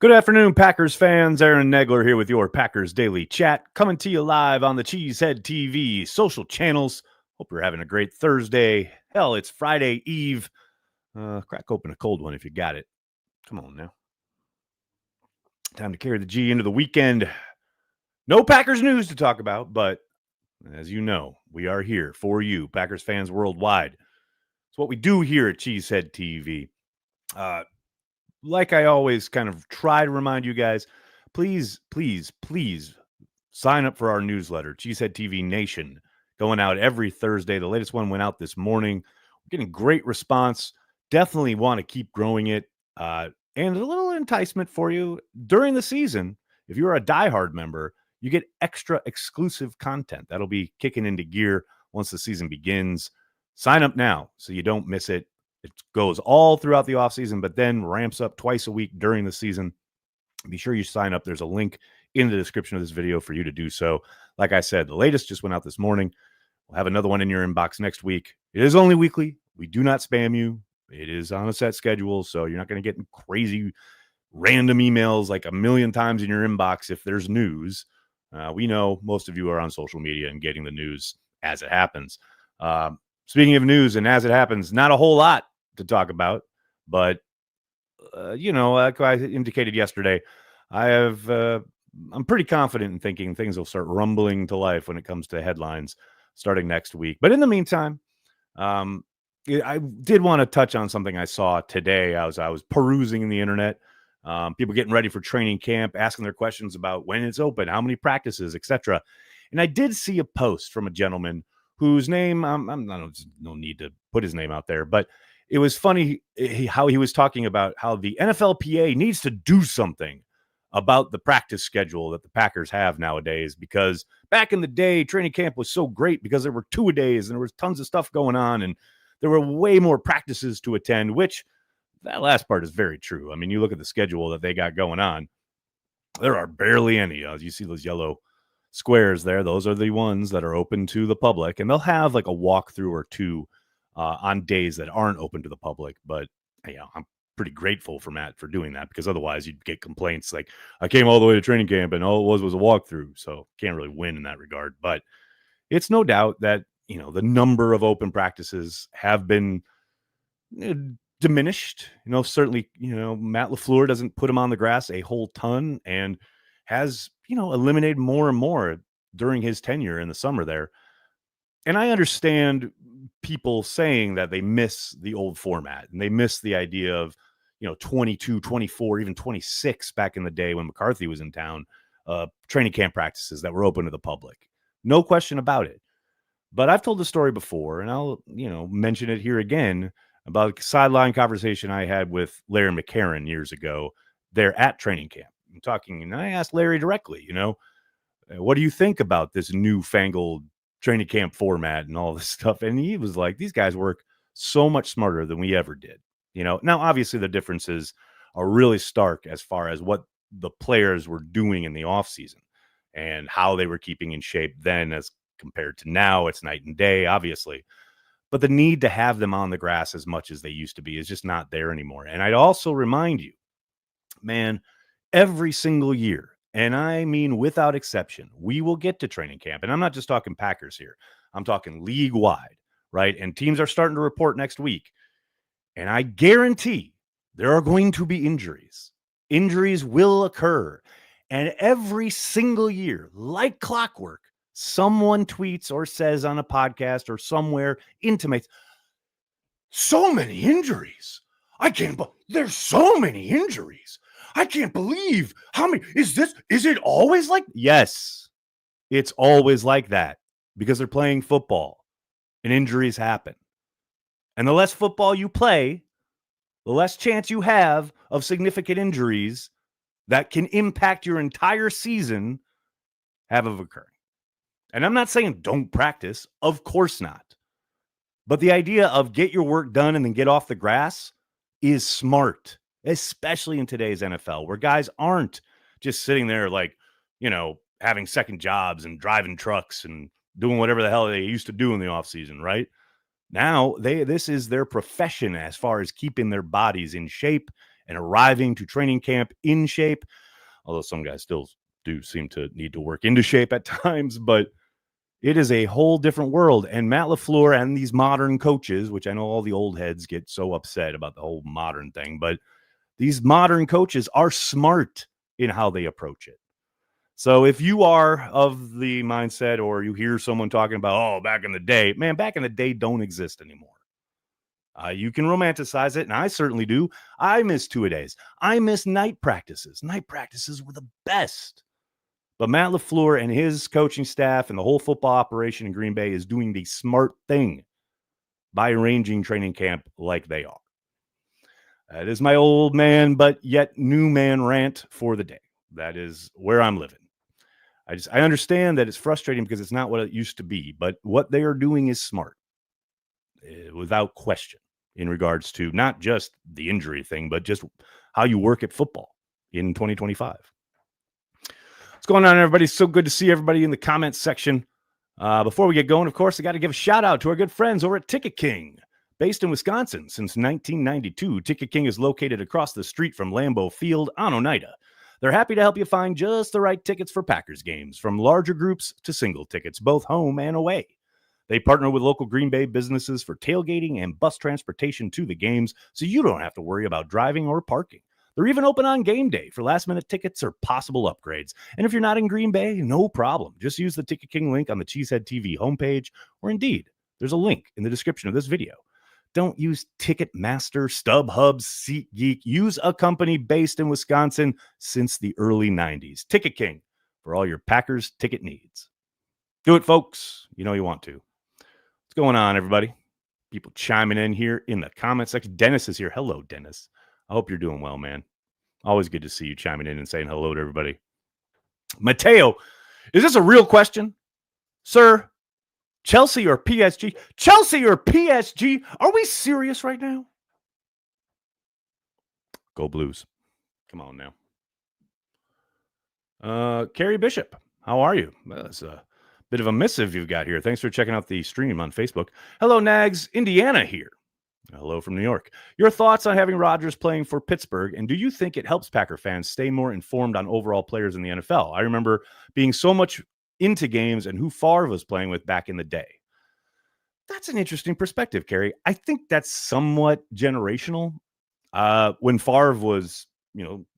Good afternoon, Packers fans. Aaron Nagler here with your Packers Daily Chat, coming to you live on the Cheesehead TV social channels. Hope you're having a great Thursday. Hell, it's Friday Eve. Crack open a cold one if you got it. Come on now. Time to carry the G into the weekend. No Packers news to talk about, but as you know, we are here for you, Packers fans worldwide. It's what we do here at Cheesehead TV. Like I always kind of try to remind you guys, please sign up for our newsletter, Cheesehead TV Nation, going out every Thursday. The latest one went out this morning. We're getting great response. Definitely want to keep growing it. And a little enticement for you during the season. If you're a diehard member, you get extra exclusive content. That'll be kicking into gear once the season begins. Sign up now so you don't miss it. It goes all throughout the offseason, but then ramps up twice a week during the season. Be sure you sign up. There's a link in the description of this video for you to do so. Like I said, the latest just went out this morning. We'll have another one in your inbox next week. It is only weekly. We do not spam you. It is on a set schedule, so you're not going to get crazy random emails like a million times in your inbox if there's news. We know most of you are on social media and getting the news as it happens. Speaking of news and as it happens, not a whole lot to talk about, but like I indicated yesterday, I'm pretty confident in thinking things will start rumbling to life when it comes to headlines starting next week. But in the meantime, I did want to touch on something I saw today. I was perusing the internet, people getting ready for training camp, asking their questions about when it's open, how many practices, etc. And I did see a post from a gentleman whose name no need to put his name out there, but it was funny how he was talking about how the NFLPA needs to do something about the practice schedule that the Packers have nowadays, because back in the day, training camp was so great because there were two-a-days and there was tons of stuff going on and there were way more practices to attend, which that last part is very true. I mean, you look at the schedule that they got going on, there are barely any. You see those yellow squares there. Those are the ones that are open to the public, and they'll have like a walkthrough or two on days that aren't open to the public. But I'm pretty grateful for Matt for doing that, because otherwise you'd get complaints like, I came all the way to training camp and all it was a walkthrough. So can't really win in that regard. But it's no doubt that, the number of open practices have been diminished. Certainly, Matt LaFleur doesn't put him on the grass a whole ton and has, eliminated more and more during his tenure in the summer there. And I understand people saying that they miss the old format and they miss the idea of, 22, 24, even 26 back in the day when McCarthy was in town, training camp practices that were open to the public. No question about it. But I've told the story before, and I'll, mention it here again about a sideline conversation I had with Larry McCarron years ago there at training camp. I'm talking, and I asked Larry directly, what do you think about this newfangled training camp format and all this stuff? And he was like, these guys work so much smarter than we ever did. Now, obviously the differences are really stark as far as what the players were doing in the offseason and how they were keeping in shape then as compared to now. It's night and day, obviously. But the need to have them on the grass as much as they used to be is just not there anymore. And I'd also remind you, man, every single year, and I mean without exception, we will get to training camp. And I'm not just talking Packers here. I'm talking league-wide, right? And teams are starting to report next week. And I guarantee there are going to be injuries. Injuries will occur. And every single year, like clockwork, someone tweets or says on a podcast or somewhere, intimates, so many injuries. There's so many injuries. I can't believe how many. Is it always like? Yes, it's always like that because they're playing football and injuries happen. And the less football you play, the less chance you have of significant injuries that can impact your entire season have of occurring. And I'm not saying don't practice. Of course not. But the idea of get your work done and then get off the grass is smart, especially in today's NFL, where guys aren't just sitting there like, having second jobs and driving trucks and doing whatever the hell they used to do in the offseason, right? Now, this is their profession as far as keeping their bodies in shape and arriving to training camp in shape, although some guys still do seem to need to work into shape at times, but it is a whole different world. And Matt LaFleur and these modern coaches, which I know all the old heads get so upset about the whole modern thing, but these modern coaches are smart in how they approach it. So if you are of the mindset or you hear someone talking about, oh, back in the day, man, back in the day don't exist anymore. You can romanticize it, and I certainly do. I miss two-a-days. I miss night practices. Night practices were the best. But Matt LaFleur and his coaching staff and the whole football operation in Green Bay is doing the smart thing by arranging training camp like they are. That is my old man, but yet new man rant for the day. That is where I'm living. I understand that it's frustrating because it's not what it used to be, but what they are doing is smart, without question, in regards to not just the injury thing, but just how you work at football in 2025. What's going on, everybody? So good to see everybody in the comments section. Before we get going, of course, I got to give a shout out to our good friends over at Ticket King. Based in Wisconsin since 1992, Ticket King is located across the street from Lambeau Field on Oneida. They're happy to help you find just the right tickets for Packers games, from larger groups to single tickets, both home and away. They partner with local Green Bay businesses for tailgating and bus transportation to the games, so you don't have to worry about driving or parking. They're even open on game day for last-minute tickets or possible upgrades. And if you're not in Green Bay, no problem. Just use the Ticket King link on the Cheesehead TV homepage, or indeed, there's a link in the description of this video. Don't use Ticketmaster, StubHub, SeatGeek. Use a company based in Wisconsin since the early 90s. Ticket King for all your Packers ticket needs. Do it, folks. You know you want to. What's going on, everybody? People chiming in here in the comment section. Dennis is here. Hello, Dennis. I hope you're doing well, man. Always good to see you chiming in and saying hello to everybody. Mateo, is this a real question? Sir, Chelsea or PSG? Chelsea or PSG? Are we serious right now? Go Blues. Come on now. Carrie Bishop, how are you? That's a bit of a missive you've got here. Thanks for checking out the stream on Facebook. Hello, Nags. Indiana here. Hello from New York. Your thoughts on having Rodgers playing for Pittsburgh, and do you think it helps Packer fans stay more informed on overall players in the NFL? I remember being so much into games and who Favre was playing with back in the day. That's an interesting perspective, Carrie. I think that's somewhat generational. When Favre was,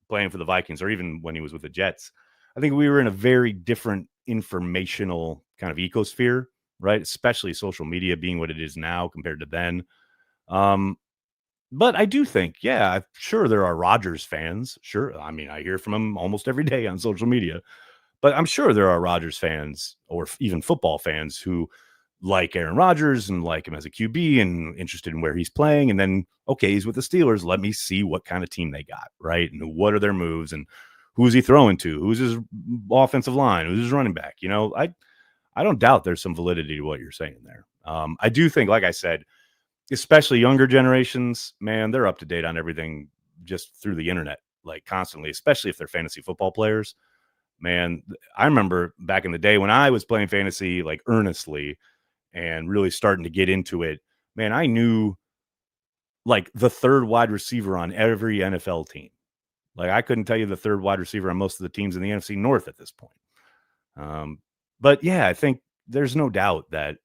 playing for the Vikings, or even when he was with the Jets, I think we were in a very different informational kind of ecosphere, right? Especially social media being what it is now compared to then. But I do think, sure, there are Rodgers fans. Sure. I mean, I hear from them almost every day on social media, but I'm sure there are Rodgers fans or even football fans who like Aaron Rodgers and like him as a QB and interested in where he's playing. And then, okay, he's with the Steelers. Let me see what kind of team they got, right? And what are their moves and who's he throwing to? Who's his offensive line? Who's his running back? I don't doubt there's some validity to what you're saying there. I do think, like I said, especially younger generations, man, they're up to date on everything just through the internet, like constantly, especially if they're fantasy football players. Man, I remember back in the day when I was playing fantasy, like earnestly and really starting to get into it, man, I knew like the third wide receiver on every NFL team. Like I couldn't tell you the third wide receiver on most of the teams in the NFC North at this point. But yeah, I think there's no doubt that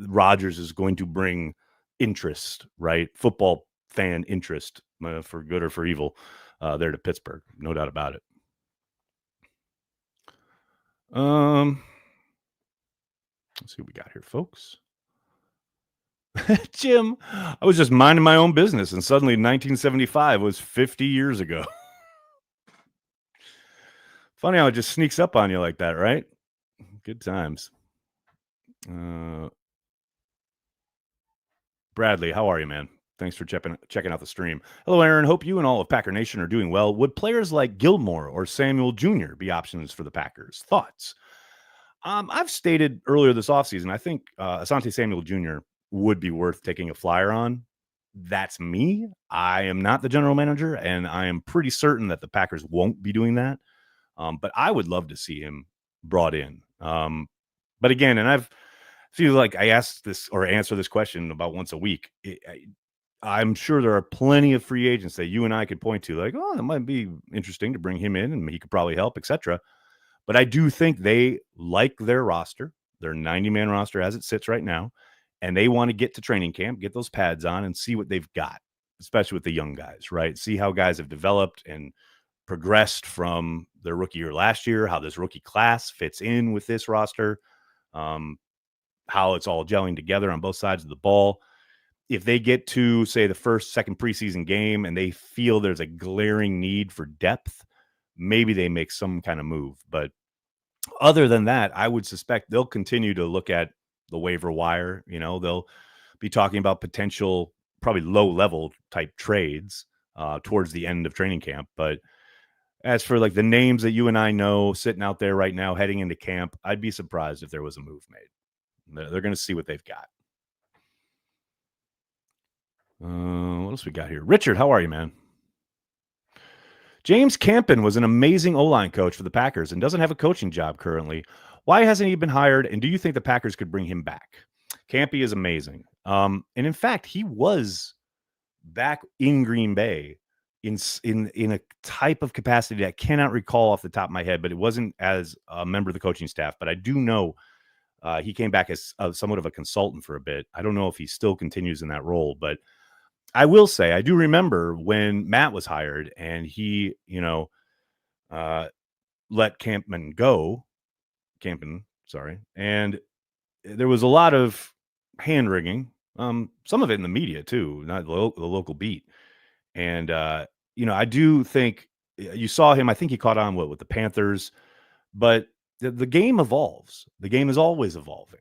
Rodgers is going to bring interest, right? Football fan interest, for good or for evil, there to Pittsburgh. No doubt about it. Let's see what we got here, folks. Jim, I was just minding my own business, and suddenly 1975 was 50 years ago. Funny how it just sneaks up on you like that, right? Good times. Bradley, how are you, man? Thanks for checking out the stream. Hello, Aaron. Hope you and all of Packer Nation are doing well. Would players like Gilmore or Samuel Jr. be options for the Packers? Thoughts? I've stated earlier this offseason, I think Asante Samuel Jr. would be worth taking a flyer on. That's me. I am not the general manager, and I am pretty certain that the Packers won't be doing that. But I would love to see him brought in. But again, and I feel like I ask this or answer this question about once a week. I'm sure there are plenty of free agents that you and I could point to, like, oh, it might be interesting to bring him in and he could probably help, etc. But I do think they like their roster, their 90-man roster as it sits right now, and they want to get to training camp, get those pads on, and see what they've got, especially with the young guys, right? See how guys have developed and progressed from their rookie year last year, how this rookie class fits in with this roster, um, how it's all gelling together on both sides of the ball. If they get to, say, the first, second preseason game and they feel there's a glaring need for depth, maybe they make some kind of move. But other than that, I would suspect they'll continue to look at the waiver wire. They'll be talking about potential, probably low-level type trades towards the end of training camp. But as for like the names that you and I know sitting out there right now heading into camp, I'd be surprised if there was a move made. They're going to see what they've got. What else we got here? Richard, how are you, man? James Campen was an amazing O-line coach for the Packers and doesn't have a coaching job currently. Why hasn't he been hired? And do you think the Packers could bring him back? Campy is amazing. And in fact, he was back in Green Bay in a type of capacity that I cannot recall off the top of my head, but it wasn't as a member of the coaching staff. But I do know he came back as somewhat of a consultant for a bit. I don't know if he still continues in that role, but I will say I do remember when Matt was hired and he, let Campen, sorry, and there was a lot of hand wringing. Some of it in the media too, not the local beat. And I do think you saw him. I think he caught on with the Panthers, but the game evolves. The game is always evolving.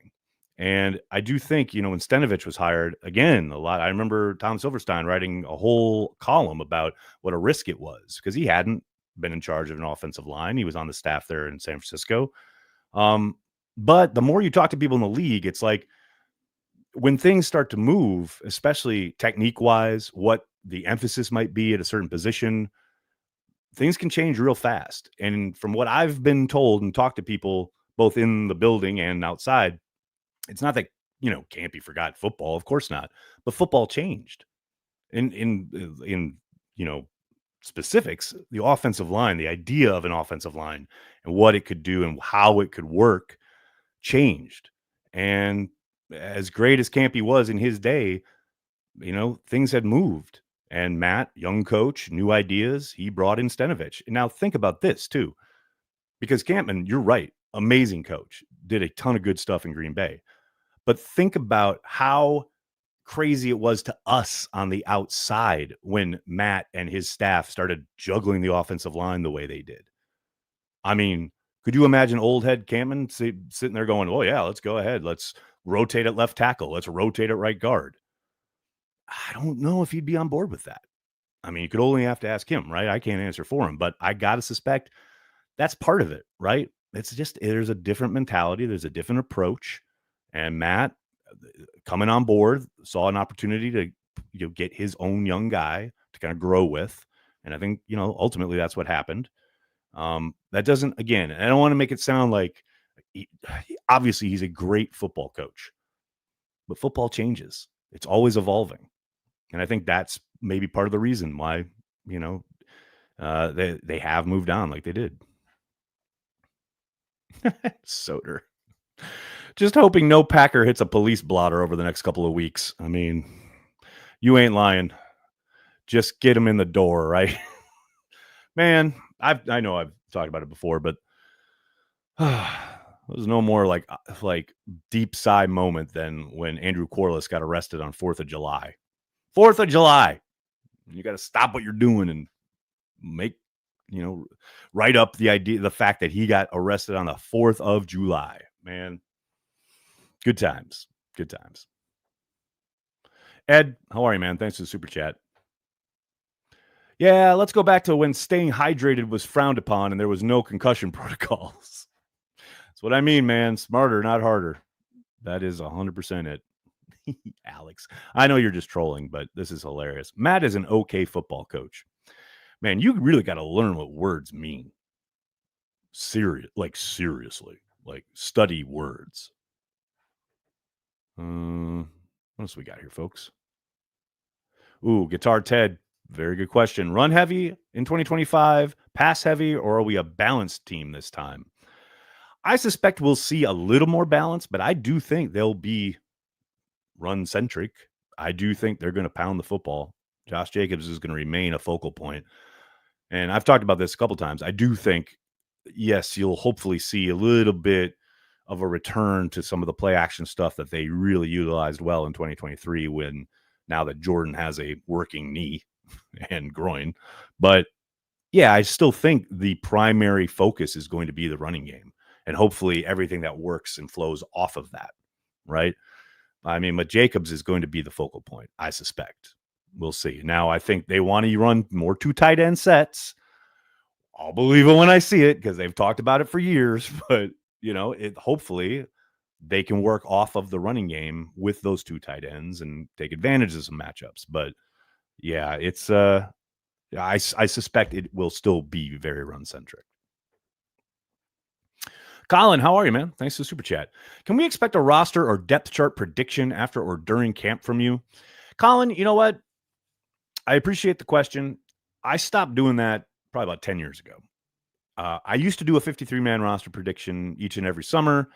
And I do think, when Stenovich was hired, again, I remember Tom Silverstein writing a whole column about what a risk it was because he hadn't been in charge of an offensive line. He was on the staff there in San Francisco. But the more you talk to people in the league, it's like when things start to move, especially technique wise, what the emphasis might be at a certain position, things can change real fast. And from what I've been told and talked to people both in the building and outside, it's not that, Campy forgot football. Of course not. But football changed. In specifics, the offensive line, the idea of an offensive line and what it could do and how it could work changed. And as great as Campy was in his day, things had moved. And Matt, young coach, new ideas, he brought in Stenovich. And now think about this too, because Campman, you're right, amazing coach, did a ton of good stuff in Green Bay. But think about how crazy it was to us on the outside when Matt and his staff started juggling the offensive line the way they did. I mean, could you imagine old head Campman sitting there going, oh, yeah, let's go ahead. Let's rotate at left tackle. Let's rotate at right guard. I don't know if he'd be on board with that. I mean, you could only have to ask him, right? I can't answer for him, but I got to suspect that's part of it, right? It's just, there's a different mentality. There's a different approach. And Matt coming on board saw an opportunity to get his own young guy to kind of grow with. And I think, ultimately that's what happened. That doesn't, again, I don't want to make it sound like obviously he's a great football coach, but football changes. It's always evolving. And I think that's maybe part of the reason why, they have moved on like they did. Soder. Just hoping no Packer hits a police blotter over the next couple of weeks. I mean, you ain't lying. Just get him in the door, right? Man, I know I've talked about it before, but there's no more like deep sigh moment than when Andrew Corliss got arrested on 4th of July. 4th of July. You got to stop what you're doing and make, write up the fact that he got arrested on the 4th of July. Man, good times. Good times. Ed, how are you, man? Thanks for the super chat. Yeah, let's go back to when staying hydrated was frowned upon and there was no concussion protocols. That's what I mean, man. Smarter, not harder. That is 100% it. Alex, I know you're just trolling, but this is hilarious. Matt is an okay football coach. Man, you really got to learn what words mean. Seriously. Like, study words. What else we got here, folks? Ooh, Guitar Ted. Very good question. Run heavy in 2025, pass heavy, or are we a balanced team this time? I suspect we'll see a little more balance, but I do think they'll be run centric. I do think they're going to pound the football. Josh Jacobs is going to remain a focal point. And I've talked about this a couple times. I do think, yes, you'll hopefully see a little bit of a return to some of the play action stuff that they really utilized well in 2023 when now that Jordan has a working knee and groin. But yeah, I still think the primary focus is going to be the running game and hopefully everything that works and flows off of that, right? I mean, but Jacobs is going to be the focal point, I suspect. We'll see. Now, I think they want to run more 2 tight end sets. I'll believe it when I see it because they've talked about it for years. But, hopefully they can work off of the running game with those 2 tight ends and take advantage of some matchups. But, yeah, it's I suspect it will still be very run-centric. Colin, how are you, man? Thanks for the super chat. Can we expect a roster or depth chart prediction after or during camp from you? Colin, you know what? I appreciate the question. I stopped doing that probably about 10 years ago. I used to do a 53-man roster prediction each and every summer,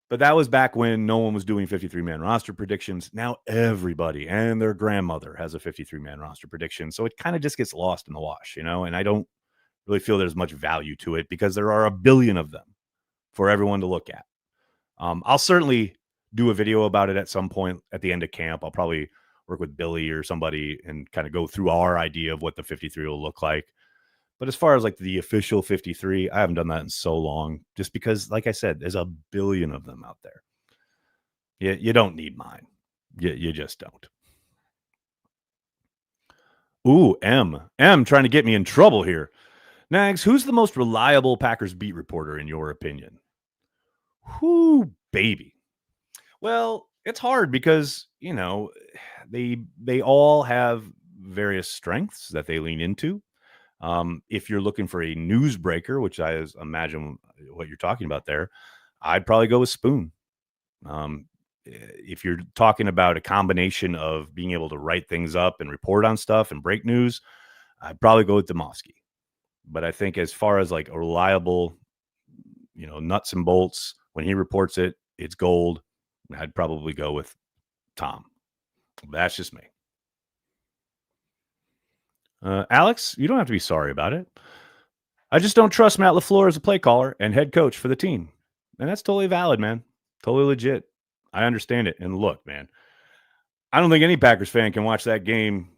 but that was back when no one was doing 53-man roster predictions. Now everybody and their grandmother has a 53-man roster prediction, so it kind of just gets lost in the wash, and I don't really feel there's much value to it because there are a billion of them for everyone to look at. I'll certainly do a video about it at some point at the end of camp. I'll probably work with Billy or somebody and kind of go through our idea of what the 53 will look like. But as far as like the official 53, I haven't done that in so long just because, like I said, there's a billion of them out there. You don't need mine. You just don't. Ooh, M trying to get me in trouble here. Nags, who's the most reliable Packers beat reporter in your opinion? Whoo, baby. Well, it's hard because, they all have various strengths that they lean into. If you're looking for a newsbreaker, which I imagine what you're talking about there, I'd probably go with Spoon. If you're talking about a combination of being able to write things up and report on stuff and break news, I'd probably go with Demofsky. But I think as far as like a reliable, nuts and bolts, when he reports it, it's gold. I'd probably go with Tom. That's just me. Alex, you don't have to be sorry about it. I just don't trust Matt LaFleur as a play caller and head coach for the team. And that's totally valid, man. Totally legit. I understand it. And look, man, I don't think any Packers fan can watch that game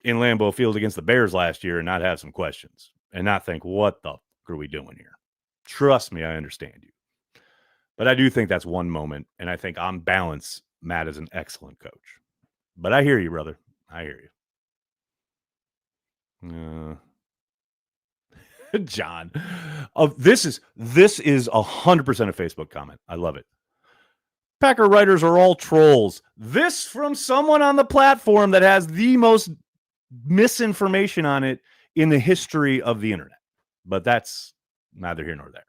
in Lambeau Field against the Bears last year and not have some questions and not think, what the fuck are we doing here? Trust me, I understand you. But I do think that's one moment. And I think on balance, Matt is an excellent coach. But I hear you, brother. I hear you. John, this is 100% a Facebook comment. I love it. Packer writers are all trolls. This from someone on the platform that has the most misinformation on it in the history of the internet. But that's neither here nor there.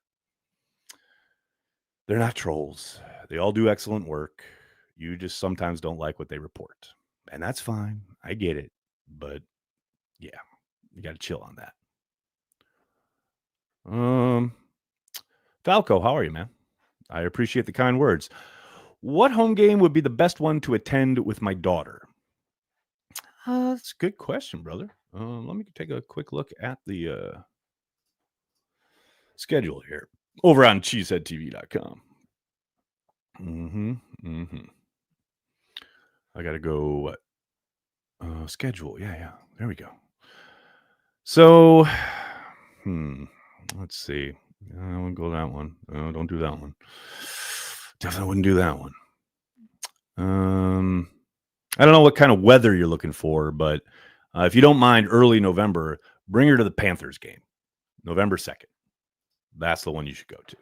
They're not trolls. They all do excellent work. You just sometimes don't like what they report. And that's fine. I get it. But yeah, you got to chill on that. Falco, how are you, man? I appreciate the kind words. What home game would be the best one to attend with my daughter? That's a good question, brother. Let me take a quick look at the schedule here over on cheeseheadtv.com. I got to go schedule. Yeah. There we go. So, let's see. I wouldn't go that one. Don't do that one. Definitely wouldn't do that one. I don't know what kind of weather you're looking for, but if you don't mind, early November, bring her to the Panthers game, November 2nd. That's the one you should go to.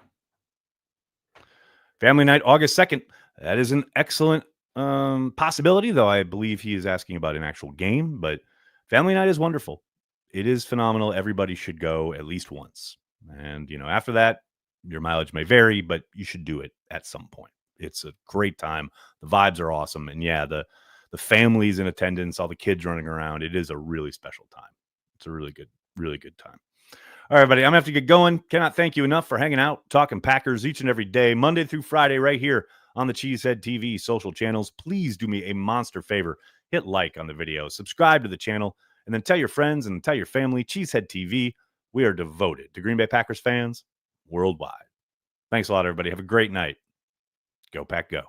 Family night, August 2nd. That is an excellent possibility, though I believe he is asking about an actual game, but family night is wonderful. It is phenomenal. Everybody should go at least once. And, after that, your mileage may vary, but you should do it at some point. It's a great time. The vibes are awesome. And yeah, the the families in attendance, all the kids running around. It is a really special time. It's a really good time. All right, everybody, I'm going to have to get going. Cannot thank you enough for hanging out, talking Packers each and every day, Monday through Friday, right here on the Cheesehead TV social channels. Please do me a monster favor. Hit like on the video, subscribe to the channel, and then tell your friends and tell your family. Cheesehead TV, we are devoted to Green Bay Packers fans worldwide. Thanks a lot, everybody. Have a great night. Go Pack Go.